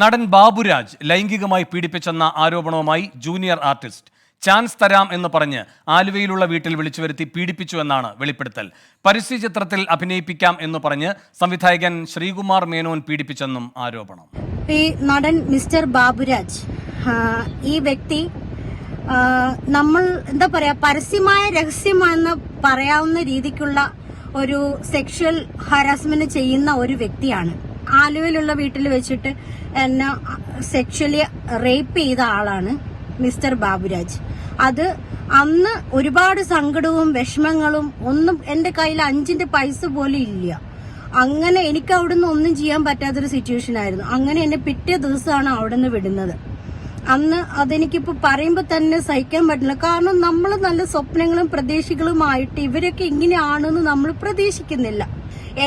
നടൻ ബാബുരാജ് ലൈംഗികമായി പീഡിപ്പിച്ചെന്ന ആരോപണവുമായി ജൂനിയർ ആർട്ടിസ്റ്റ് ചാൻസ് തരാം എന്ന് പറഞ്ഞ് ആലുവയിലുള്ള വീട്ടിൽ വിളിച്ചു വരുത്തി പീഡിപ്പിച്ചു എന്നാണ് വെളിപ്പെടുത്തൽ. പരസ്യചിത്രത്തിൽ അഭിനയിപ്പിക്കാം എന്ന് പറഞ്ഞ് സംവിധായകൻ ശ്രീകുമാർ മേനോൻ പീഡിപ്പിച്ചെന്നും ആരോപണം. ഈ നടൻ മിസ്റ്റർ ബാബുരാജ് ഈ വ്യക്തി നമ്മൾ എന്താ പറയാ പരസ്യമായ രഹസ്യമെന്ന് പറയാവുന്ന രീതിക്കുള്ള ഒരു സെക്ഷൽ ഹാരാസ്മെന്റ് ചെയ്യുന്ന ഒരു വ്യക്തിയാണ്. ആലുവയിലുള്ള വീട്ടിൽ വെച്ചിട്ട് എന്നെ സെക്ഷലി റേപ്പ് ചെയ്ത ആളാണ് മിസ്റ്റർ ബാബുരാജ്. അത് അന്ന് ഒരുപാട് സങ്കടവും വിഷമങ്ങളും ഒന്നും എന്റെ കയ്യിൽ 5 പൈസ പോലും ഇല്ല. അങ്ങനെ എനിക്ക് അവിടുന്ന് ഒന്നും ചെയ്യാൻ പറ്റാത്തൊരു സിറ്റുവേഷൻ ആയിരുന്നു. അങ്ങനെ എന്നെ പിറ്റേ ദിവസമാണ് അവിടുന്ന് വിടുന്നത്. അന്ന് അതെനിക്കിപ്പോ പറയുമ്പോ തന്നെ സഹിക്കാൻ പറ്റില്ല. കാരണം നമ്മൾ നല്ല സ്വപ്നങ്ങളും പ്രതീക്ഷകളുമായിട്ട് ഇവരൊക്കെ ഇങ്ങനെയാണെന്ന് നമ്മൾ പ്രതീക്ഷിക്കുന്നില്ല.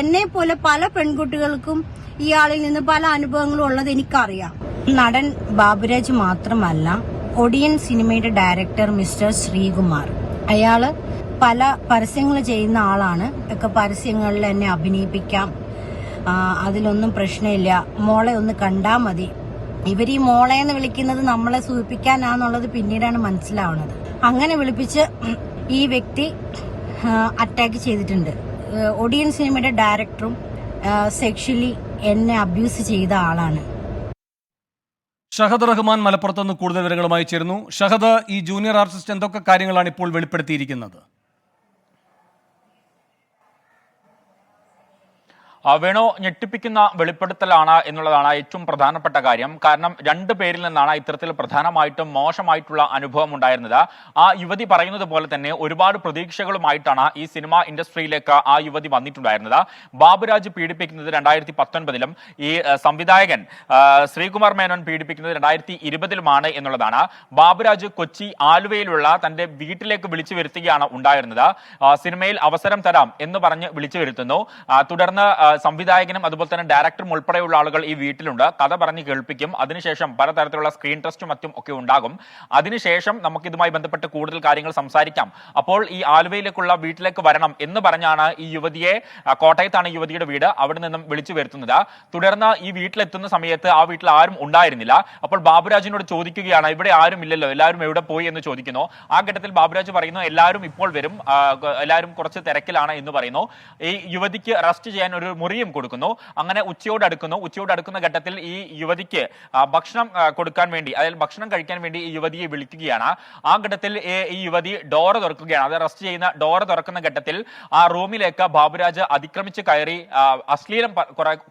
എന്നെ പോലെ പല പെൺകുട്ടികൾക്കും ഇയാളിൽ നിന്ന് പല അനുഭവങ്ങളും ഉള്ളത് എനിക്കറിയാം. നടൻ ബാബുരാജ് മാത്രമല്ല, ഒടിയൻ സിനിമയുടെ ഡയറക്ടർ മിസ്റ്റർ ശ്രീകുമാർ, അയാള് പല പരസ്യങ്ങൾ ചെയ്യുന്ന ആളാണ്. ഒക്കെ പരസ്യങ്ങളിൽ എന്നെ അഭിനയിപ്പിക്കാം, അതിലൊന്നും പ്രശ്നമില്ല, മോളെ ഒന്ന് കണ്ടാ മതി. ഇവർ ഈ മോളെ എന്ന് വിളിക്കുന്നത് നമ്മളെ സൂചിപ്പിക്കാനാന്നുള്ളത് പിന്നീടാണ് മനസ്സിലാവുന്നത്. അങ്ങനെ വിളിപ്പിച്ച് ഈ വ്യക്തി അറ്റാക്ക് ചെയ്തിട്ടുണ്ട്. ഒടിയൻ സിനിമയുടെ ഡയറക്ടറും സെക്ഷലി എന്നെ അബ്യൂസ് ചെയ്ത ആളാണ്. ഷഹദ് റഹ്മാൻ മലപ്പുറത്തുനിന്ന് കൂടുതൽ വിവരങ്ങളുമായി ചേരുന്നു. ഷഹദ്, ഈ ജൂനിയർ ആർട്ടിസ്റ്റ് എന്തൊക്കെ കാര്യങ്ങളാണ് ഇപ്പോൾ വെളിപ്പെടുത്തിയിരിക്കുന്നത്? വേണു, ഞെട്ടിപ്പിക്കുന്ന വെളിപ്പെടുത്തലാണ് എന്നുള്ളതാണ് ഏറ്റവും പ്രധാനപ്പെട്ട കാര്യം. കാരണം 2 പേരിൽ നിന്നാണ് ഇത്തരത്തിൽ പ്രധാനമായിട്ടും മോശമായിട്ടുള്ള അനുഭവം ഉണ്ടായിരുന്നത്. ആ യുവതി പറയുന്നത് പോലെ തന്നെ ഒരുപാട് പ്രതീക്ഷകളുമായിട്ടാണ് ഈ സിനിമ ഇൻഡസ്ട്രിയിലേക്ക് ആ യുവതി വന്നിട്ടുണ്ടായിരുന്നത്. ബാബുരാജ് പീഡിപ്പിക്കുന്നത് 2019-ലും ഈ സംവിധായകൻ ശ്രീകുമാർ മേനോൻ പീഡിപ്പിക്കുന്നത് 2020-ലുമാണ് എന്നുള്ളതാണ്. ബാബുരാജ് കൊച്ചി ആലുവയിലുള്ള തന്റെ വീട്ടിലേക്ക് വിളിച്ചു വരുത്തുകയാണ് ഉണ്ടായിരുന്നത്. സിനിമയിൽ അവസരം തരാം എന്ന് പറഞ്ഞ് വിളിച്ചു വരുത്തുന്നു. തുടർന്ന് സംവിധായകനും അതുപോലെ തന്നെ ഡയറക്ടറും ഉൾപ്പെടെയുള്ള ആളുകൾ ഈ വീട്ടിലുണ്ട്. കഥ പറഞ്ഞ് കേൾപ്പിക്കും. അതിനുശേഷം പലതരത്തിലുള്ള സ്ക്രീൻ ടെസ്റ്റും മറ്റും ഒക്കെ ഉണ്ടാകും. അതിനുശേഷം നമുക്ക് ഇതുമായി ബന്ധപ്പെട്ട് കൂടുതൽ കാര്യങ്ങൾ സംസാരിക്കാം, അപ്പോൾ ഈ ആലുവയിലേക്കുള്ള വീട്ടിലേക്ക് വരണം എന്ന് പറഞ്ഞാണ് ഈ യുവതിയെ, കോട്ടയത്താണ് ഈ യുവതിയുടെ വീട്, അവിടെ നിന്നും വിളിച്ചു വരുത്തുന്നത്. തുടർന്ന് ഈ വീട്ടിലെത്തുന്ന സമയത്ത് ആ വീട്ടിൽ ആരും ഉണ്ടായിരുന്നില്ല. അപ്പോൾ ബാബുരാജിനോട് ചോദിക്കുകയാണ്, ഇവിടെ ആരും ഇല്ലല്ലോ, എല്ലാവരും എവിടെ പോയി എന്ന് ചോദിക്കുന്നു. ആ ഘട്ടത്തിൽ ബാബുരാജ് പറയുന്നു, എല്ലാവരും ഇപ്പോൾ വരും, എല്ലാവരും കുറച്ച് തിരക്കിലാണ് എന്ന് പറയുന്നു. ഈ യുവതിക്ക് റെസ്റ്റ് ചെയ്യാൻ ഒരു മുറിയും കൊടുക്കുന്നു. അങ്ങനെ ഉച്ചയോട് അടുക്കുന്ന ഘട്ടത്തിൽ ഈ യുവതിക്ക് ഭക്ഷണം കൊടുക്കാൻ വേണ്ടി, അതായത് ഭക്ഷണം കഴിക്കാൻ വേണ്ടി ഈ യുവതിയെ വിളിക്കുകയാണ്. ആ ഘട്ടത്തിൽ ഈ യുവതി ഡോറ് തുറക്കുകയാണ്. അത് റെസ്റ്റ് ചെയ്യുന്ന ഡോറ് തുറക്കുന്ന ഘട്ടത്തിൽ ആ റൂമിലേക്ക് ബാബുരാജ് അതിക്രമിച്ച് കയറി അശ്ലീലം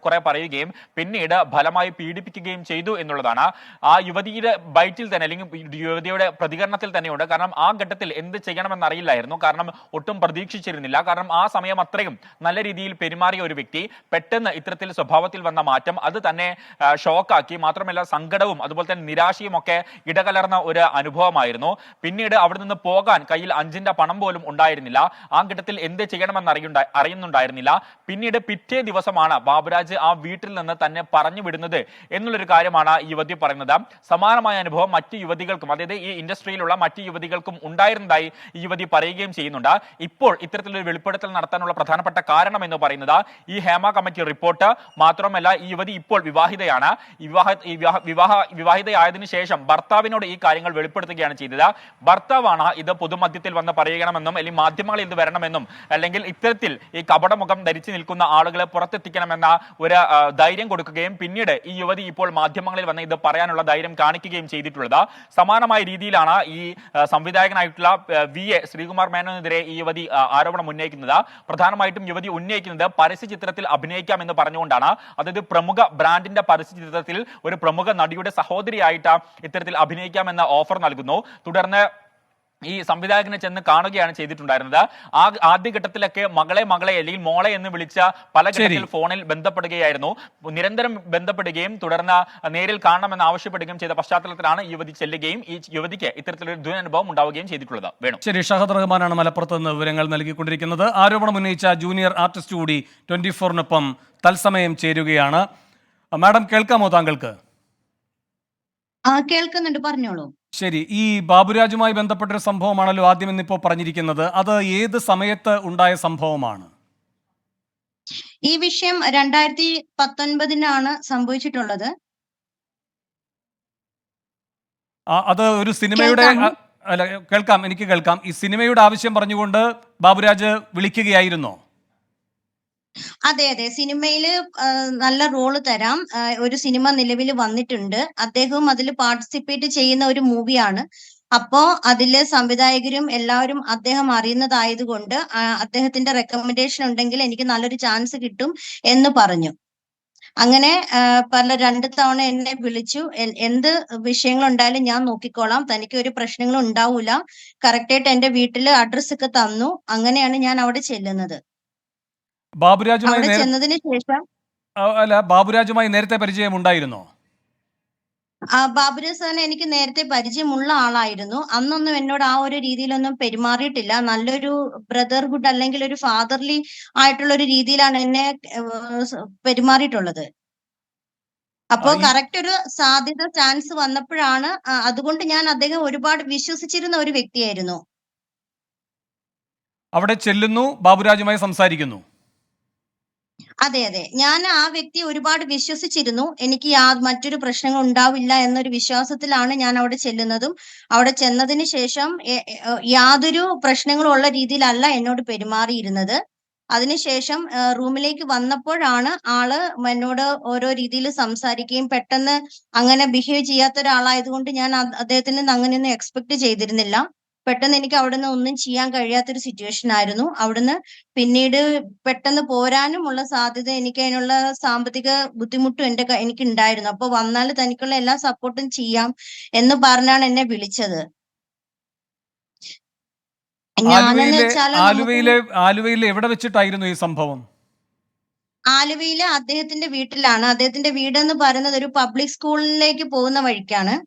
കുറെ പറയുകയും പിന്നീട് ഫലമായി പീഡിപ്പിക്കുകയും ചെയ്തു എന്നുള്ളതാണ്. ആ യുവതിയുടെ ബൈറ്റിൽ തന്നെ, അല്ലെങ്കിൽ യുവതിയുടെ പ്രതികരണത്തിൽ തന്നെയുണ്ട്. കാരണം ആ ഘട്ടത്തിൽ എന്ത് ചെയ്യണമെന്ന് അറിയില്ലായിരുന്നു. കാരണം ഒട്ടും പ്രതീക്ഷിച്ചിരുന്നില്ല. കാരണം ആ സമയം അത്രയും നല്ല രീതിയിൽ പെരുമാറിയ ഒരു വ്യക്തി പെട്ടെന്ന് ഇത്തരത്തിൽ സ്വഭാവത്തിൽ വന്ന മാറ്റം അത് തന്നെ ഷോക്കാക്കി. മാത്രമല്ല സങ്കടവും അതുപോലെ തന്നെ നിരാശയും ഒക്കെ ഇടകലർന്ന ഒരു അനുഭവമായിരുന്നു. പിന്നീട് അവിടെ നിന്ന് പോകാൻ കയ്യിൽ 5 പണം പോലും ഉണ്ടായിരുന്നില്ല. ആ ഘട്ടത്തിൽ എന്ത് ചെയ്യണമെന്ന് അറിയുന്നുണ്ടായിരുന്നില്ല. പിന്നീട് പിറ്റേ ദിവസമാണ് ബാബുരാജ് ആ വീട്ടിൽ നിന്ന് തന്നെ പറഞ്ഞു വിടുന്നത് എന്നുള്ളൊരു കാര്യമാണ് ഈ യുവതി പറയുന്നത്. സമാനമായ അനുഭവം മറ്റു യുവതികൾക്കും, അതായത് ഈ ഇൻഡസ്ട്രിയിലുള്ള മറ്റു യുവതികൾക്കും ഉണ്ടായിരുന്നതായി ഈ യുവതി പറയുകയും ചെയ്യുന്നുണ്ട്. ഇപ്പോൾ ഇത്തരത്തിലൊരു വെളിപ്പെടുത്തൽ നടത്താനുള്ള പ്രധാനപ്പെട്ട കാരണം എന്ന് പറയുന്നത് ഈ ഹേമ കമ്മിറ്റി റിപ്പോർട്ട് മാത്രമല്ല, ഈ യുവതി ഇപ്പോൾ വിവാഹിതയാണ്. വിവാഹിതയായതിനു ശേഷം ഭർത്താവിനോട് ഈ കാര്യങ്ങൾ വെളിപ്പെടുത്തുകയാണ് ചെയ്തത്. ഭർത്താവാണ് ഇത് പൊതുമധ്യത്തിൽ വന്ന് പറയണമെന്നും അല്ലെങ്കിൽ മാധ്യമങ്ങളിൽ ഇത് വരണമെന്നും അല്ലെങ്കിൽ ഇത്തരത്തിൽ ഈ കപടമുഖം ധരിച്ചു നിൽക്കുന്ന ആളുകളെ പുറത്തെത്തിക്കണമെന്ന ഒരു ധൈര്യം കൊടുക്കുകയും പിന്നീട് ഈ യുവതി ഇപ്പോൾ മാധ്യമങ്ങളിൽ വന്ന് ഇത് പറയാനുള്ള ധൈര്യം കാണിക്കുകയും ചെയ്തിട്ടുള്ളത്. സമാനമായ രീതിയിലാണ് ഈ സംവിധായകനായിട്ടുള്ള VA ശ്രീകുമാർ മേനോനെതിരെ ഈ യുവതി ആരോപണം ഉന്നയിക്കുന്നത്. പ്രധാനമായിട്ടും യുവതി ഉന്നയിക്കുന്നത് പരസ്യചിത്രത്തിൽ അഭിനയിക്കാം എന്ന് പറഞ്ഞുകൊണ്ടാണ്. അതായത് പ്രമുഖ ബ്രാൻഡിന്റെ പരസ്യചിത്രത്തിൽ ഒരു പ്രമുഖ നടിയുടെ സഹോദരിയായിട്ട് ഇത്തരത്തിൽ അഭിനയിക്കാമെന്ന ഓഫർ നൽകുന്നു. തുടർന്ന് ഈ സംവിധായകനെ ചെന്ന് കാണുകയാണ് ചെയ്തിട്ടുണ്ടായിരുന്നത്. ആ ആദ്യഘട്ടത്തിലൊക്കെ മകളെ അല്ലെങ്കിൽ മോളെ എന്ന് വിളിച്ച പല ഘട്ടത്തിൽ ഫോണിൽ ബന്ധപ്പെടുകയായിരുന്നു. നിരന്തരം ബന്ധപ്പെടുകയും തുടർന്ന് നേരിൽ കാണണമെന്ന് ആവശ്യപ്പെടുകയും ചെയ്ത പശ്ചാത്തലത്തിലാണ് യുവതി ചെല്ലുകയും ഈ യുവതിക്ക് ഇത്തരത്തിലൊരു ദുരനുഭവം ഉണ്ടാവുകയും ചെയ്തിട്ടുള്ളത്. വേണം. ശരി, ഷഹദ് റഹ്മാനാണ് മലപ്പുറത്ത് നിന്ന് വിവരങ്ങൾ നൽകിക്കൊണ്ടിരിക്കുന്നത്. ആരോപണം ഉന്നയിച്ച ജൂനിയർ ആർട്ടിസ്റ്റ് കൂടി 24-നൊപ്പം തത്സമയം ചേരുകയാണ്. മാഡം, കേൾക്കാമോ താങ്കൾക്ക്? കേൾക്കുന്നുണ്ട്, പറഞ്ഞോളൂ. ശരി, ഈ ബാബുരാജുമായി ബന്ധപ്പെട്ടൊരു സംഭവമാണല്ലോ ആദ്യം ഇന്നിപ്പോൾ പറഞ്ഞിരിക്കുന്നത്. അത് ഏത് സമയത്ത് ഉണ്ടായ സംഭവമാണ്? ഈ വിഷയം 2019 സംഭവിച്ചിട്ടുള്ളത്. അത് ഒരു സിനിമയുടെ കേൾക്കാമോ? അല്ല, കേൾക്കാം, എനിക്ക് കേൾക്കാം. ഈ സിനിമയുടെ ആവശ്യം പറഞ്ഞുകൊണ്ട് ബാബുരാജ് വിളിക്കുകയായിരുന്നോ? അതെ അതെ, സിനിമയില് നല്ല റോള് തരാം. ഒരു സിനിമ നിലവിൽ വന്നിട്ടുണ്ട്. അദ്ദേഹവും അതിൽ പാർട്ടിസിപ്പേറ്റ് ചെയ്യുന്ന ഒരു മൂവിയാണ്. അപ്പോ അതിലെ സംവിധായകരും എല്ലാവരും അദ്ദേഹം അറിയുന്നതായതുകൊണ്ട് അദ്ദേഹത്തിന്റെ റെക്കമെൻഡേഷൻ ഉണ്ടെങ്കിൽ എനിക്ക് നല്ലൊരു ചാൻസ് കിട്ടും എന്ന് പറഞ്ഞു. അങ്ങനെ പല 2 തവണ എന്നെ വിളിച്ചു. എന്ത് വിഷയങ്ങളുണ്ടായാലും ഞാൻ നോക്കിക്കോളാം. തനിക്ക് ഒരു പ്രശ്നങ്ങളും ഉണ്ടാവൂല. കറക്റ്റായിട്ട് എന്റെ വീട്ടില് അഡ്രസ് ഒക്കെ തന്നു. അങ്ങനെയാണ് ഞാൻ അവിടെ ചെല്ലുന്നത്. ബാബുരാജുമായി അവിടെ ചെന്നതിന് ശേഷം അല്ല, ബാബുരാജുമായി നേരത്തെ പരിചയം ഉണ്ടായിരുന്നോ? ബാബുരാജ് സാറിനെ എനിക്ക് നേരത്തെ പരിചയമുള്ള ആളായിരുന്നു. അന്നൊന്നും എന്നോട് ആ ഒരു രീതിയിലൊന്നും പെരുമാറിയിട്ടില്ല. നല്ലൊരു ബ്രദർഹുഡ് അല്ലെങ്കിൽ ഒരു ഫാദർലി ആയിട്ടുള്ള ഒരു രീതിയിലാണ് എന്നെ പെരുമാറിയിട്ടുള്ളത്. അപ്പോ ഈ കറക്റ്റ് ഒരു സാധ്യത ചാൻസ് വന്നപ്പോഴാണ് അതുകൊണ്ട് ഞാൻ അദ്ദേഹം ഒരുപാട് വിശ്വസിച്ചിരുന്ന ഒരു വ്യക്തിയായിരുന്നു. അവിടെ ചെല്ലുന്നു, ബാബുരാജുമായി സംസാരിക്കുന്നു. അതെ അതെ, ഞാൻ ആ വ്യക്തിയെ ഒരുപാട് വിശ്വസിച്ചിരുന്നു. എനിക്ക് മറ്റൊരു പ്രശ്നങ്ങൾ ഉണ്ടാവില്ല എന്നൊരു വിശ്വാസത്തിലാണ് ഞാൻ അവിടെ ചെല്ലുന്നതും. അവിടെ ചെന്നതിന് ശേഷം യാതൊരു പ്രശ്നങ്ങളും ഉള്ള രീതിയിലല്ല എന്നോട് പെരുമാറിയിരുന്നത്. അതിനുശേഷം റൂമിലേക്ക് വന്നപ്പോഴാണ് ആള് എന്നോട് ഓരോ രീതിയിൽ സംസാരിക്കുകയും പെട്ടെന്ന് അങ്ങനെ ബിഹേവ് ചെയ്യാത്ത ഒരാളായതുകൊണ്ട് ഞാൻ അദ്ദേഹത്തിൽ നിന്ന് അങ്ങനെയൊന്നും എക്സ്പെക്ട് ചെയ്തിരുന്നില്ല. പെട്ടെന്ന് എനിക്ക് അവിടുന്ന് ഒന്നും ചെയ്യാൻ കഴിയാത്തൊരു സിറ്റുവേഷൻ ആയിരുന്നു. അവിടുന്ന് പിന്നീട് പെട്ടെന്ന് പോരാനുമുള്ള സാധ്യത, എനിക്ക് അതിനുള്ള സാമ്പത്തിക ബുദ്ധിമുട്ടും എനിക്കുണ്ടായിരുന്നു. അപ്പൊ വന്നാല് തനിക്കുള്ള എല്ലാ സപ്പോർട്ടും ചെയ്യാം എന്ന് പറഞ്ഞാണ് എന്നെ വിളിച്ചത്. ഞാനെന്ന് ആലുവയിലെ വെച്ചാല് ആലുവയിലെ ആലുവയിലെ എവിടെ വെച്ചിട്ടായിരുന്നു ഈ സംഭവം? ആലുവയിലെ അദ്ദേഹത്തിന്റെ വീട്ടിലാണ്. അദ്ദേഹത്തിന്റെ വീടെന്ന് പറയുന്നത് ഒരു പബ്ലിക് സ്കൂളിലേക്ക് പോകുന്ന വഴിക്കാണ്.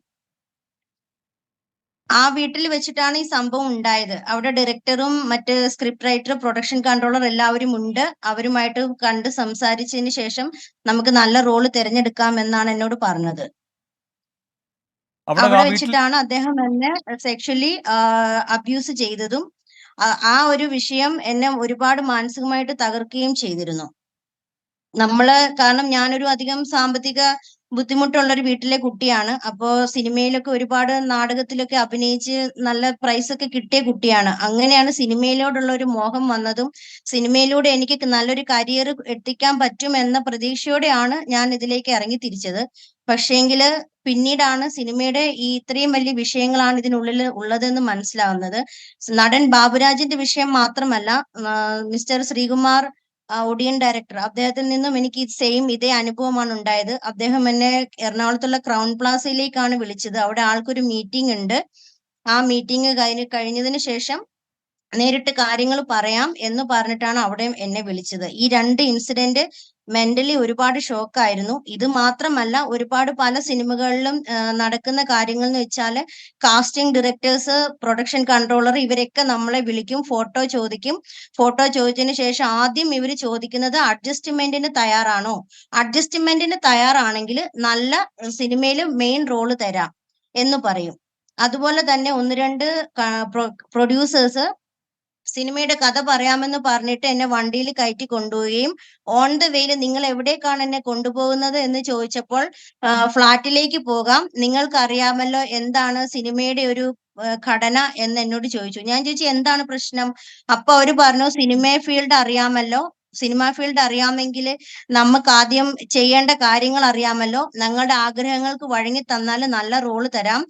ആ വീട്ടിൽ വെച്ചിട്ടാണ് ഈ സംഭവം ഉണ്ടായത്. അവിടെ ഡയറക്ടറും മറ്റ് സ്ക്രിപ്റ്റ് റൈറ്റർ, പ്രൊഡക്ഷൻ കൺട്രോളർ എല്ലാവരും ഉണ്ട്. അവരുമായിട്ട് കണ്ട് സംസാരിച്ചതിന് ശേഷം നമുക്ക് നല്ല റോള് തിരഞ്ഞെടുക്കാം എന്നാണ് എന്നോട് പറഞ്ഞത്. അവിടെ അവിടെ ആ വീട്ടിൽ വെച്ചിട്ടാണ് അദ്ദേഹം എന്നെ സെക്ഷലി അബ്യൂസ് ചെയ്തതും ആ ഒരു വിഷയം എന്നെ ഒരുപാട് മാനസികമായിട്ട് തകർക്കുകയും ചെയ്തിരുന്നു. കാരണം ഞാനൊരു അധികം സാമ്പത്തിക ബുദ്ധിമുട്ടുള്ള ഒരു വീട്ടിലെ കുട്ടിയാണ്. അപ്പോ സിനിമയിലൊക്കെ ഒരുപാട് നാടകത്തിലൊക്കെ അഭിനയിച്ച് നല്ല പ്രൈസ് ഒക്കെ കിട്ടിയ കുട്ടിയാണ്. അങ്ങനെയാണ് സിനിമയിലോടുള്ള ഒരു മോഹം വന്നതും സിനിമയിലൂടെ എനിക്ക് നല്ലൊരു കരിയർ എത്തിക്കാൻ പറ്റും എന്ന പ്രതീക്ഷയോടെയാണ് ഞാൻ ഇതിലേക്ക് ഇറങ്ങി തിരിച്ചത്. പക്ഷേങ്കില് പിന്നീടാണ് സിനിമയുടെ ഈ ഇത്രയും വലിയ വിഷയങ്ങളാണ് ഇതിനുള്ളിൽ ഉള്ളതെന്ന് മനസ്സിലാവുന്നത്. നടൻ ബാബുരാജിന്റെ വിഷയം മാത്രമല്ല, മിസ്റ്റർ ശ്രീകുമാർ ഒടിയൻ ഡയറക്ടർ, അദ്ദേഹത്തിൽ നിന്നും എനിക്ക് ഇതേ അനുഭവമാണ് ഉണ്ടായത്. അദ്ദേഹം എന്നെ എറണാകുളത്തുള്ള ക്രൗൺ പ്ലാസയിലേക്കാണ് വിളിച്ചത്. അവിടെ ആൾക്കൊരു മീറ്റിംഗ് ഉണ്ട്. ആ മീറ്റിംഗ് കഴിഞ്ഞതിന് ശേഷം നേരിട്ട് കാര്യങ്ങൾ പറയാം എന്ന് പറഞ്ഞിട്ടാണ് അവിടെ എന്നെ വിളിച്ചത്. ഈ 2 ഇൻസിഡന്റ് മെന്റലി ഒരുപാട് ഷോക്കായിരുന്നു. ഇത് മാത്രമല്ല, ഒരുപാട് പല സിനിമകളിലും നടക്കുന്ന കാര്യങ്ങൾ എന്ന് വെച്ചാല് കാസ്റ്റിംഗ് ഡയറക്ടേഴ്സ്, പ്രൊഡക്ഷൻ കൺട്രോളർ ഇവരൊക്കെ നമ്മളെ വിളിക്കും, ഫോട്ടോ ചോദിക്കും. ഫോട്ടോ ചോദിച്ചതിന് ശേഷം ആദ്യം ഇവര് ചോദിക്കുന്നത് അഡ്ജസ്റ്റ്മെന്റിന് തയ്യാറാണോ? അഡ്ജസ്റ്റ്മെന്റിന് തയ്യാറാണെങ്കിൽ നല്ല സിനിമയിൽ മെയിൻ റോള് തരാം എന്ന് പറയും. അതുപോലെ തന്നെ 1-2 പ്രൊഡ്യൂസേഴ്സ് സിനിമയുടെ കഥ പറയാമെന്ന് പറഞ്ഞിട്ട് എന്നെ വണ്ടിയിൽ കയറ്റി കൊണ്ടുപോവുകയും ഓൺ ദ വേയിൽ നിങ്ങൾ എവിടേക്കാണ് എന്നെ കൊണ്ടുപോകുന്നത് എന്ന് ചോദിച്ചപ്പോൾ ഫ്ലാറ്റിലേക്ക് പോകാം, നിങ്ങൾക്കറിയാമല്ലോ എന്താണ് സിനിമയുടെ ഒരു ഘടന എന്ന് എന്നോട് ചോദിച്ചു. ഞാൻ ചോദിച്ചു എന്താണ് പ്രശ്നം? അപ്പൊ അവര് പറഞ്ഞു സിനിമ ഫീൽഡ് അറിയാമെങ്കിൽ നമുക്ക് ആദ്യം ചെയ്യേണ്ട കാര്യങ്ങൾ അറിയാമല്ലോ. ഞങ്ങളുടെ ആഗ്രഹങ്ങൾക്ക് വഴങ്ങി തന്നാൽ നല്ല റോള് തരാം.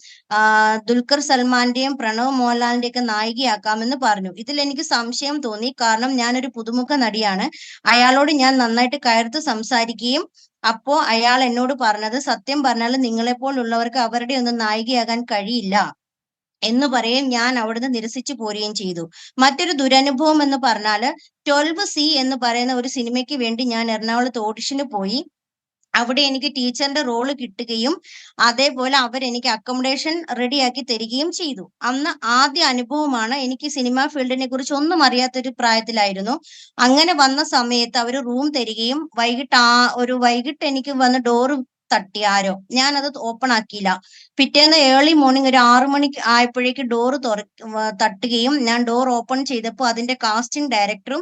ദുൽഖർ സൽമാന്റെയും പ്രണവ് മോഹൻലാലിന്റെയും ഒക്കെ നായികയാക്കാമെന്ന് പറഞ്ഞു. ഇതിൽ എനിക്ക് സംശയം തോന്നി. കാരണം ഞാനൊരു പുതുമുഖ നടിയാണ്. അയാളോട് ഞാൻ നന്നായിട്ട് കയർത്ത് സംസാരിക്കുകയും അപ്പോ അയാൾ എന്നോട് പറഞ്ഞത്, സത്യം പറഞ്ഞാൽ നിങ്ങളെപ്പോലുള്ളവർക്ക് അവരുടെ ഒന്നും നായികയാകാൻ കഴിയില്ല എന്ന് പറയും. ഞാൻ അവിടുന്ന് നിരസിച്ചു പോരുകയും ചെയ്തു. മറ്റൊരു ദുരനുഭവം എന്ന് പറഞ്ഞാല് 12C എന്ന് പറയുന്ന ഒരു സിനിമയ്ക്ക് വേണ്ടി ഞാൻ എറണാകുളത്ത് ഓഡിഷന് പോയി. അവിടെ എനിക്ക് ടീച്ചറിന്റെ റോള് കിട്ടുകയും അതേപോലെ അവരെനിക്ക് അക്കോമഡേഷൻ റെഡിയാക്കി തരികയും ചെയ്തു. അന്ന് ആദ്യ അനുഭവമാണ്. എനിക്ക് സിനിമാ ഫീൽഡിനെ കുറിച്ച് ഒന്നും അറിയാത്തൊരു പ്രായത്തിലായിരുന്നു. അങ്ങനെ വന്ന സമയത്ത് അവര് റൂം തരികയും വൈകിട്ട് എനിക്ക് വന്ന് ഡോറ് തട്ടി ആരോ. ഞാനത് ഓപ്പൺ ആക്കിയില്ല. പിറ്റേന്ന് ഏർലി മോർണിംഗ് ഒരു 6 മണിക്ക് ആയപ്പോഴേക്ക് ഡോറ് തട്ടുകയും ഞാൻ ഡോർ ഓപ്പൺ ചെയ്തപ്പോൾ അതിന്റെ കാസ്റ്റിംഗ് ഡയറക്ടറും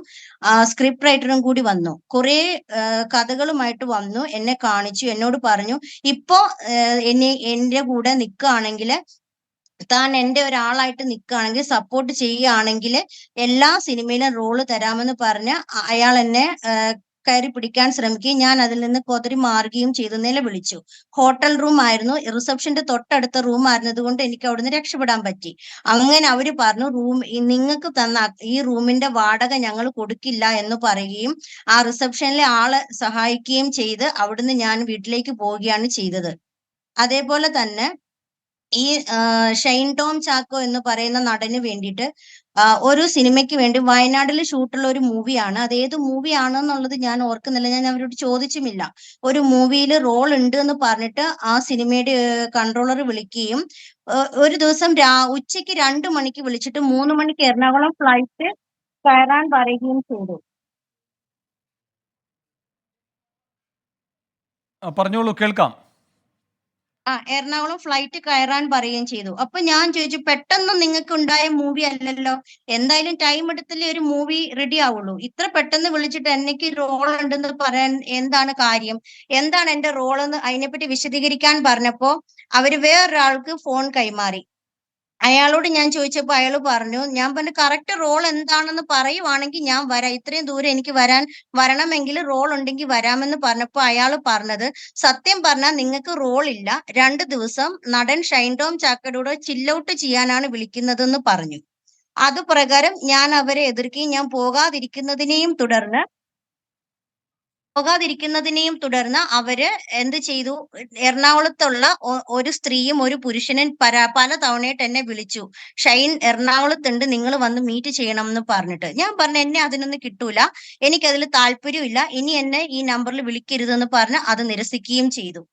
സ്ക്രിപ്റ്റ് റൈറ്ററും കൂടി വന്നു. കുറെ കഥകളുമായിട്ട് വന്നു, എന്നെ കാണിച്ചു, എന്നോട് പറഞ്ഞു ഇപ്പോ എന്റെ കൂടെ നിൽക്കുകയാണെങ്കിൽ താൻ എന്റെ ഒരാളായിട്ട് നിൽക്കുകയാണെങ്കിൽ സപ്പോർട്ട് ചെയ്യുകയാണെങ്കിൽ എല്ലാ സിനിമയിലും റോള് തരാമെന്ന് പറഞ്ഞ് അയാൾ എന്നെ കയറി പിടിക്കാൻ ശ്രമിക്കുകയും ഞാൻ അതിൽ നിന്ന് കൊതറി മാറുകയും ചെയ്തു. നിലവിളിച്ചു. ഹോട്ടൽ റൂം ആയിരുന്നു, റിസപ്ഷന്റെ തൊട്ടടുത്ത റൂം ആയിരുന്നത് കൊണ്ട് എനിക്ക് അവിടുന്ന് രക്ഷപ്പെടാൻ പറ്റി. അങ്ങനെ അവര് പറഞ്ഞു, നിങ്ങൾക്ക് തന്ന ഈ റൂമിന്റെ വാടക ഞങ്ങൾ കൊടുക്കില്ല എന്ന് പറയുകയും ആ റിസപ്ഷനിലെ ആളെ സഹായിക്കുകയും ചെയ്ത് അവിടുന്ന് ഞാൻ വീട്ടിലേക്ക് പോവുകയാണ് ചെയ്തത്. അതേപോലെ തന്നെ ഈ ഷൈൻ ടോം ചാക്കോ എന്ന് പറയുന്ന നടന് വേണ്ടിയിട്ട് ഒരു സിനിമയ്ക്ക് വേണ്ടി വയനാട്ടിൽ ഷൂട്ടുള്ള ഒരു മൂവിയാണ്. അത് ഏത് മൂവി ആണെന്നുള്ളത് ഞാൻ ഓർക്കുന്നില്ല, ഞാൻ അവരോട് ചോദിച്ചുമില്ല. ഒരു മൂവിയിൽ റോൾ ഉണ്ട് എന്ന് പറഞ്ഞിട്ട് ആ സിനിമയുടെ കൺട്രോളർ വിളിക്കുകയും ഒരു ദിവസം ഉച്ചയ്ക്ക് 2 മണിക്ക് വിളിച്ചിട്ട് 3 മണിക്ക് എറണാകുളം ഫ്ലൈറ്റ് കയറാൻ പറയുകയും ചെയ്തു. പറഞ്ഞോളൂ, കേൾക്കാം. എറണാകുളം ഫ്ലൈറ്റ് കയറാൻ പറയുകയും ചെയ്തു. അപ്പൊ ഞാൻ ചോദിച്ചു, പെട്ടെന്ന് നിങ്ങൾക്ക് ഉണ്ടായ മൂവി അല്ലല്ലോ, എന്തായാലും ടൈം എടുത്തല്ലേ ഒരു മൂവി റെഡി ആവുള്ളൂ. ഇത്ര പെട്ടെന്ന് വിളിച്ചിട്ട് എനിക്ക് റോൾ ഉണ്ടെന്ന് പറയാൻ എന്താണ് കാര്യം, എന്താണ് എന്റെ റോൾ എന്ന് അതിനെപ്പറ്റി വിശദീകരിക്കാൻ പറഞ്ഞപ്പോ അവര് വേറൊരാൾക്ക് ഫോൺ കൈമാറി. അയാളോട് ഞാൻ ചോദിച്ചപ്പോ അയാൾ പറഞ്ഞു, ഞാൻ പറഞ്ഞു കറക്റ്റ് റോൾ എന്താണെന്ന് പറയുവാണെങ്കിൽ ഞാൻ വരാം, ഇത്രയും ദൂരം എനിക്ക് വരണമെങ്കിൽ റോൾ ഉണ്ടെങ്കിൽ വരാമെന്ന് പറഞ്ഞപ്പോ അയാൾ പറഞ്ഞത്, സത്യം പറഞ്ഞാൽ നിങ്ങൾക്ക് റോൾ ഇല്ല, 2 ദിവസം നടൻ ഷൈൻ ടോം ചാക്കോയുടെ ചില്ലൗട്ട് ചെയ്യാനാണ് വിളിക്കുന്നതെന്ന് പറഞ്ഞു. അത് പ്രകാരം ഞാൻ അവരെ എതിർക്കുകയും ഞാൻ പോകാതിരിക്കുന്നതിനെയും തുടർന്ന് അവര് എന്ത് ചെയ്തു, എറണാകുളത്തുള്ള ഒരു സ്ത്രീയും ഒരു പുരുഷനും പല തവണയായിട്ട് എന്നെ വിളിച്ചു, ഷൈൻ എറണാകുളത്തുണ്ട്, നിങ്ങൾ വന്ന് മീറ്റ് ചെയ്യണം എന്ന് പറഞ്ഞിട്ട്. ഞാൻ പറഞ്ഞു, എന്നെ അതിനൊന്നും കിട്ടൂല, എനിക്കതിൽ താല്പര്യമില്ല, ഇനി എന്നെ ഈ നമ്പറിൽ വിളിക്കരുതെന്ന് പറഞ്ഞ് അത് നിരസിക്കുകയും ചെയ്തു.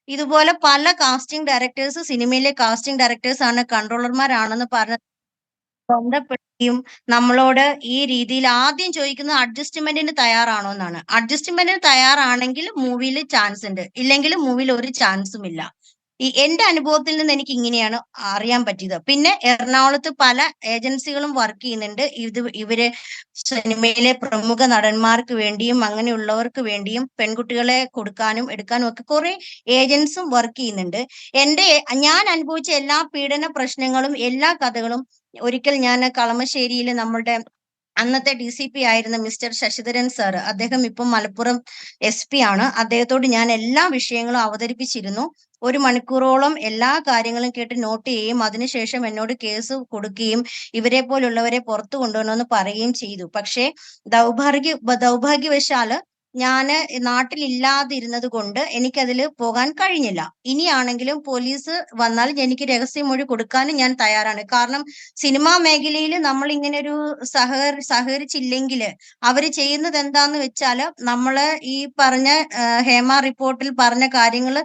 ഇതുപോലെ പല കാസ്റ്റിംഗ് ഡയറക്ടേഴ്സ്, സിനിമയിലെ കാസ്റ്റിംഗ് ഡയറക്ടേഴ്സ് ആണ് കൺട്രോളർമാരാണെന്ന് പറഞ്ഞ് ബന്ധപ്പെടുകയും നമ്മളോട് ഈ രീതിയിൽ ആദ്യം ചോദിക്കുന്നത് അഡ്ജസ്റ്റ്മെന്റിന് തയ്യാറാണോ എന്നാണ്. അഡ്ജസ്റ്റ്മെന്റിന് തയ്യാറാണെങ്കിൽ മൂവിയിൽ ചാൻസ് ഉണ്ട്, ഇല്ലെങ്കിൽ മൂവിയിൽ ഒരു ചാൻസും ഇല്ല. എന്റെ അനുഭവത്തിൽ നിന്ന് എനിക്ക് ഇങ്ങനെയാണ് അറിയാൻ പറ്റിയത്. പിന്നെ എറണാകുളത്ത് പല ഏജൻസികളും വർക്ക് ചെയ്യുന്നുണ്ട്. ഇവര് സിനിമയിലെ പ്രമുഖ നടന്മാർക്ക് വേണ്ടിയും അങ്ങനെയുള്ളവർക്ക് വേണ്ടിയും പെൺകുട്ടികളെ കൊടുക്കാനും എടുക്കാനും ഒക്കെ കുറെ ഏജൻസും വർക്ക് ചെയ്യുന്നുണ്ട്. ഞാൻ അനുഭവിച്ച എല്ലാ പീഡന പ്രശ്നങ്ങളും എല്ലാ കഥകളും ഒരിക്കൽ ഞാൻ കളമശ്ശേരിയിൽ നമ്മളുടെ അന്നത്തെ DCP ആയിരുന്ന മിസ്റ്റർ ശശിധരൻ സാർ, അദ്ദേഹം ഇപ്പം മലപ്പുറം SP ആണ്, അദ്ദേഹത്തോട് ഞാൻ എല്ലാ വിഷയങ്ങളും അവതരിപ്പിച്ചിരുന്നു. 1 മണിക്കൂറോളം എല്ലാ കാര്യങ്ങളും കേട്ട് നോട്ട് ചെയ്യുകയും അതിനുശേഷം എന്നോട് കേസ് കൊടുക്കുകയും ഇവരെ പോലുള്ളവരെ പുറത്തു കൊണ്ടുവരണമെന്ന് പറയുകയും ചെയ്തു. പക്ഷേ ദൗഭാഗ്യവശാല് ഞാന് നാട്ടിലില്ലാതിരുന്നത് കൊണ്ട് എനിക്കതിൽ പോകാൻ കഴിഞ്ഞില്ല. ഇനിയാണെങ്കിലും പോലീസ് വന്നാൽ എനിക്ക് രഹസ്യമൊഴി കൊടുക്കാനും ഞാൻ തയ്യാറാണ്. കാരണം സിനിമാ മേഖലയിൽ നമ്മൾ ഇങ്ങനെ ഒരു സഹകരിച്ചില്ലെങ്കിൽ അവര് ചെയ്യുന്നത് എന്താന്ന് വെച്ചാല് നമ്മള് ഈ പറഞ്ഞ ഹേമ റിപ്പോർട്ടിൽ പറഞ്ഞ കാര്യങ്ങൾ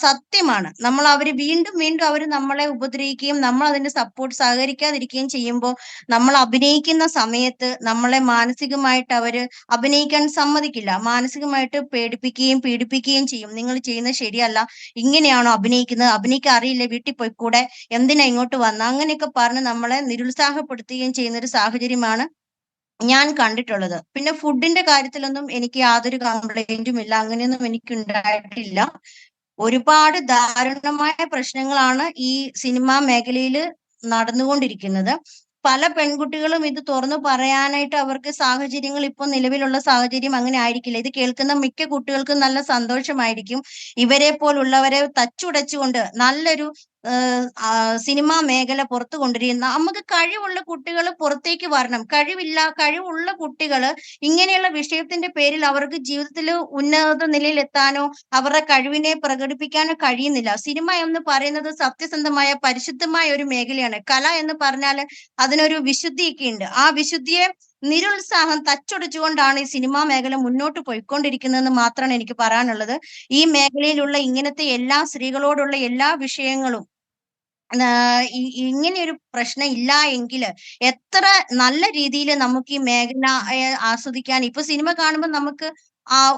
സത്യമാണ്. അവര് വീണ്ടും വീണ്ടും അവര് നമ്മളെ ഉപദ്രവിക്കുകയും നമ്മൾ അതിന്റെ സഹകരിക്കാതിരിക്കുകയും ചെയ്യുമ്പോൾ നമ്മൾ അഭിനയിക്കുന്ന സമയത്ത് നമ്മളെ മാനസികമായിട്ട് അവര് അഭിനയിക്കാൻ സമ്മതിക്കില്ല. മാനസികമായിട്ട് പീഡിപ്പിക്കുകയും ചെയ്യും. നിങ്ങൾ ചെയ്യുന്നത് ശരിയല്ല, ഇങ്ങനെയാണോ അഭിനയിക്കുന്നത്, അഭിനയിക്കാൻ അറിയില്ല, വീട്ടിൽ പോയിക്കൂടെ, എന്തിനാ ഇങ്ങോട്ട് വന്ന, അങ്ങനെയൊക്കെ പറഞ്ഞ് നമ്മളെ നിരുത്സാഹപ്പെടുത്തുകയും ചെയ്യുന്ന ഒരു സാഹചര്യമാണ് ഞാൻ കണ്ടിട്ടുള്ളത്. പിന്നെ ഫുഡിന്റെ കാര്യത്തിലൊന്നും എനിക്ക് യാതൊരു കംപ്ലൈന്റും ഇല്ല, അങ്ങനെയൊന്നും എനിക്ക് ഉണ്ടായിട്ടില്ല. ഒരുപാട് ദാരുണമായ പ്രശ്നങ്ങളാണ് ഈ സിനിമാ മേഖലയിൽ നടന്നുകൊണ്ടിരിക്കുന്നത്. പല പെൺകുട്ടികളും ഇത് തുറന്നു പറയാനായിട്ട് അവർക്ക് സാഹചര്യങ്ങൾ, ഇപ്പൊ നിലവിലുള്ള സാഹചര്യം അങ്ങനെ ആയിരിക്കില്ല. ഇത് കേൾക്കുന്ന മിക്ക കുട്ടികൾക്കും നല്ല സന്തോഷമായിരിക്കും. ഇവരെ പോലുള്ളവരെ തച്ചുടച്ചുകൊണ്ട് നല്ലൊരു സിനിമാ മേഖല പുറത്തു കൊണ്ടുവരുന്ന, നമുക്ക് കഴിവുള്ള കുട്ടികൾ പുറത്തേക്ക് വരണം. കഴിവുള്ള കുട്ടികൾ ഇങ്ങനെയുള്ള വിഷയത്തിന്റെ പേരിൽ അവർക്ക് ജീവിതത്തിൽ ഉന്നത നിലയിൽ എത്താനോ അവരുടെ കഴിവിനെ പ്രകടിപ്പിക്കാനോ കഴിയുന്നില്ല. സിനിമ എന്ന് പറയുന്നത് സത്യസന്ധമായ പരിശുദ്ധമായ ഒരു മേഖലയാണ്. കല എന്ന് പറഞ്ഞാൽ അതിനൊരു വിശുദ്ധിയൊക്കെ ഉണ്ട്. ആ വിശുദ്ധിയെ നിരുത്സാഹം തച്ചൊടിച്ചുകൊണ്ടാണ് ഈ സിനിമാ മേഖല മുന്നോട്ട് പോയിക്കൊണ്ടിരിക്കുന്നതെന്ന് മാത്രമാണ് എനിക്ക് പറയാനുള്ളത്. ഈ മേഖലയിലുള്ള ഇങ്ങനത്തെ എല്ലാ സ്ത്രീകളോടുള്ള എല്ലാ വിഷയങ്ങളും ഇങ്ങനെയൊരു പ്രശ്നം ഇല്ല എങ്കിൽ എത്ര നല്ല രീതിയിൽ നമുക്ക് ഈ മേഖല ആസ്വദിക്കാൻ, ഇപ്പൊ സിനിമ കാണുമ്പോൾ നമുക്ക്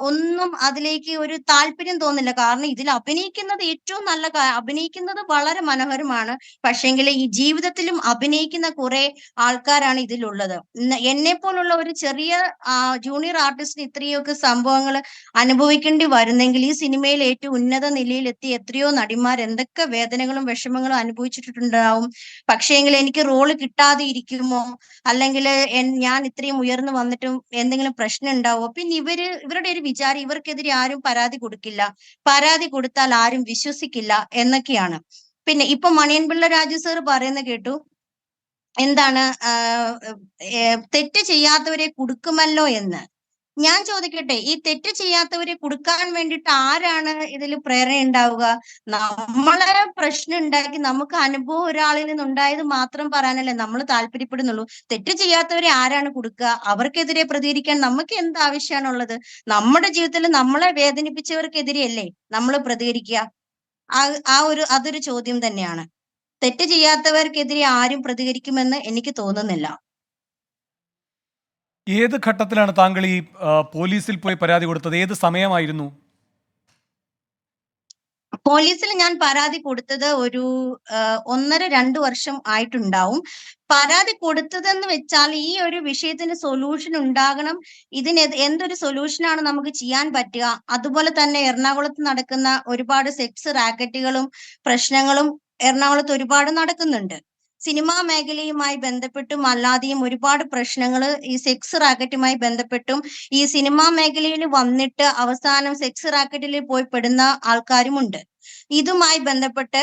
ഒന്നും അതിലേക്ക് ഒരു താല്പര്യം തോന്നില്ല. കാരണം ഇതിൽ അഭിനയിക്കുന്നത് ഏറ്റവും നല്ല അഭിനയിക്കുന്നത് വളരെ മനോഹരമാണ്. പക്ഷേങ്കില് ഈ ജീവിതത്തിലും അഭിനയിക്കുന്ന കുറെ ആൾക്കാരാണ് ഇതിലുള്ളത്. എന്നെപ്പോലുള്ള ഒരു ചെറിയ ജൂനിയർ ആർട്ടിസ്റ്റിന് ഇത്രയൊക്കെ സംഭവങ്ങള് അനുഭവിക്കേണ്ടി വരുന്നെങ്കിൽ ഈ സിനിമയിൽ ഏറ്റവും ഉന്നത നിലയിലെത്തി എത്രയോ നടിമാർ എന്തൊക്കെ വേദനകളും വിഷമങ്ങളും അനുഭവിച്ചിട്ടുണ്ടാവും. പക്ഷേങ്കിൽ എനിക്ക് റോള് കിട്ടാതെ ഇരിക്കുമോ? അല്ലെങ്കില് ഞാൻ ഇത്രയും ഉയർന്നു വന്നിട്ടും എന്തെങ്കിലും പ്രശ്നം ഉണ്ടാവോ? പിന്നെ ഇവരുടെ ഒരു വിചാരം ഇവർക്കെതിരെ ആരും പരാതി കൊടുക്കില്ല. പരാതി കൊടുത്താൽ ആരും വിശ്വസിക്കില്ല എന്നൊക്കെയാണ്. പിന്നെ ഇപ്പൊ മണിയൻപിള്ള രാജു സാർ പറയുന്ന കേട്ടു. എന്താണ് തെറ്റ് ചെയ്യാത്തവരെ കുടുക്കുമല്ലോ എന്ന്. ഞാൻ ചോദിക്കട്ടെ, ഈ തെറ്റ് ചെയ്യാത്തവരെ കുടുക്കാൻ വേണ്ടിയിട്ട് ആരാണ് ഇതിൽ പ്രേരണ ഉണ്ടാവുക? നമ്മളെ പ്രശ്നം ഉണ്ടാക്കി നമുക്ക് അനുഭവം ഒരാളിൽ നിന്നുണ്ടായത് മാത്രം പറയാനല്ലേ നമ്മൾ താല്പര്യപ്പെടുന്നുള്ളൂ. തെറ്റ് ചെയ്യാത്തവരെ ആരാണ് കുടുക്കുക? അവർക്കെതിരെ പ്രതികരിക്കാൻ നമുക്ക് എന്ത് ആവശ്യമാണുള്ളത്? നമ്മുടെ ജീവിതത്തിൽ നമ്മളെ വേദനിപ്പിച്ചവർക്കെതിരെയല്ലേ നമ്മൾ പ്രതികരിക്കുക? അതൊരു ചോദ്യം തന്നെയാണ്. തെറ്റ് ചെയ്യാത്തവർക്കെതിരെ ആരും പ്രതികരിക്കുമെന്ന് എനിക്ക് തോന്നുന്നില്ല. ഏത് ഘട്ടത്തിലാണ് താങ്കൾ ഈ പോലീസിൽ പോയി പരാതി കൊടുത്തത്? ഏത് സമയമായിരുന്നു? പോലീസിൽ ഞാൻ പരാതി കൊടുത്തത് ഒരു 1.5-2 വർഷം ആയിട്ടുണ്ടാവും. പരാതി കൊടുത്തതെന്ന് വെച്ചാൽ ഈ ഒരു വിഷയത്തിന് സൊല്യൂഷൻ ഉണ്ടാകണം. ഇതിന് എന്തൊരു സൊല്യൂഷനാണ് നമുക്ക് ചെയ്യാൻ പറ്റുക? അതുപോലെ തന്നെ എറണാകുളത്ത് നടക്കുന്ന ഒരുപാട് സെക്സ് റാക്കറ്റുകളും പ്രശ്നങ്ങളും എറണാകുളത്ത് ഒരുപാട് നടക്കുന്നുണ്ട്. സിനിമാ മേഖലയുമായി ബന്ധപ്പെട്ടും അല്ലാതെയും ഒരുപാട് പ്രശ്നങ്ങൾ ഈ സെക്സ് റാക്കറ്റുമായി ബന്ധപ്പെട്ടും ഈ സിനിമാ മേഖലയിൽ വന്നിട്ട് അവസാനം സെക്സ് റാക്കറ്റിൽ പോയി പെടുന്ന ആൾക്കാരുമുണ്ട്. ഇതുമായി ബന്ധപ്പെട്ട്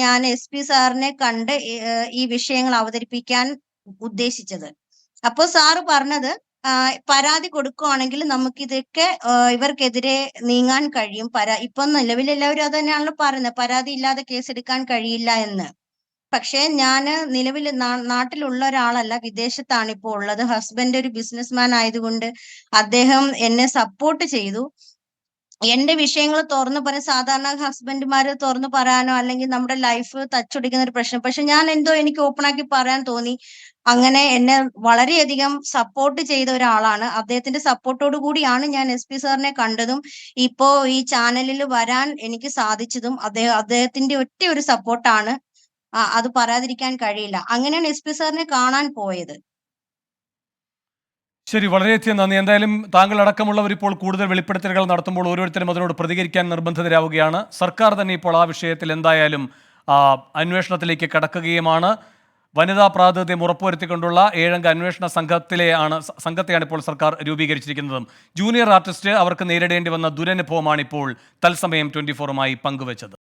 ഞാൻ SP സാറിനെ കണ്ട് ഈ വിഷയങ്ങൾ അവതരിപ്പിക്കാൻ ഉദ്ദേശിച്ചത്. അപ്പോൾ സാറ് പറഞ്ഞത് പരാതി കൊടുക്കുകയാണെങ്കിൽ നമുക്കിതൊക്കെ ഇവർക്കെതിരെ നീങ്ങാൻ കഴിയും. ഇപ്പൊ നിലവിൽ എല്ലാവരും അത് തന്നെയാണല്ലോ പറയുന്നത്, പരാതി ഇല്ലാതെ കേസെടുക്കാൻ കഴിയില്ല എന്ന്. പക്ഷെ ഞാന് നിലവിൽ നാട്ടിലുള്ള ഒരാളല്ല, വിദേശത്താണ് ഇപ്പോൾ ഉള്ളത്. ഹസ്ബൻഡ് ഒരു ബിസിനസ്മാൻ ആയതുകൊണ്ട് അദ്ദേഹം എന്നെ സപ്പോർട്ട് ചെയ്തു. എന്റെ വിഷയങ്ങൾ തുറന്നു പറയാൻ സാധാരണ ഹസ്ബൻഡുമാര് തുറന്നു പറയാനോ അല്ലെങ്കിൽ നമ്മുടെ ലൈഫ് തച്ചൊടിക്കുന്ന ഒരു പ്രശ്നം. പക്ഷെ ഞാൻ എനിക്ക് ഓപ്പണാക്കി പറയാൻ തോന്നി. അങ്ങനെ എന്നെ വളരെയധികം സപ്പോർട്ട് ചെയ്ത ഒരാളാണ്. അദ്ദേഹത്തിന്റെ സപ്പോർട്ടോട് കൂടിയാണ് ഞാൻ SP സാറിനെ കണ്ടതും ഇപ്പോ ഈ ചാനലിൽ വരാൻ എനിക്ക് സാധിച്ചതും അദ്ദേഹത്തിന്റെ ഒറ്റ ഒരു സപ്പോർട്ടാണ്. അത് പറയാതിരിക്കാൻ കഴിയില്ല. അങ്ങനെയാണ് SP സാറിനെ കാണാൻ പോയത്. ശരി, വളരെയധികം നന്ദി. എന്തായാലും താങ്കൾ അടക്കമുള്ളവർ ഇപ്പോൾ കൂടുതൽ വെളിപ്പെടുത്തലുകൾ നടത്തുമ്പോൾ ഓരോരുത്തരും അതിനോട് പ്രതികരിക്കാൻ നിർബന്ധിതരാവുകയാണ്. സർക്കാർ തന്നെ ഇപ്പോൾ ആ വിഷയത്തിൽ എന്തായാലും അന്വേഷണത്തിലേക്ക് കടക്കുകയുമാണ്. വനിതാ പ്രാതിനിധ്യം ഉറപ്പുവരുത്തിക്കൊണ്ടുള്ള 7-അംഗ അന്വേഷണ സംഘത്തെയാണ് ഇപ്പോൾ സർക്കാർ രൂപീകരിച്ചിരിക്കുന്നതും. ജൂനിയർ ആർട്ടിസ്റ്റ് അവർക്ക് നേരിടേണ്ടി വന്ന ദുരനുഭവമാണ് ഇപ്പോൾ തത്സമയം 24-മായി പങ്കുവച്ചത്.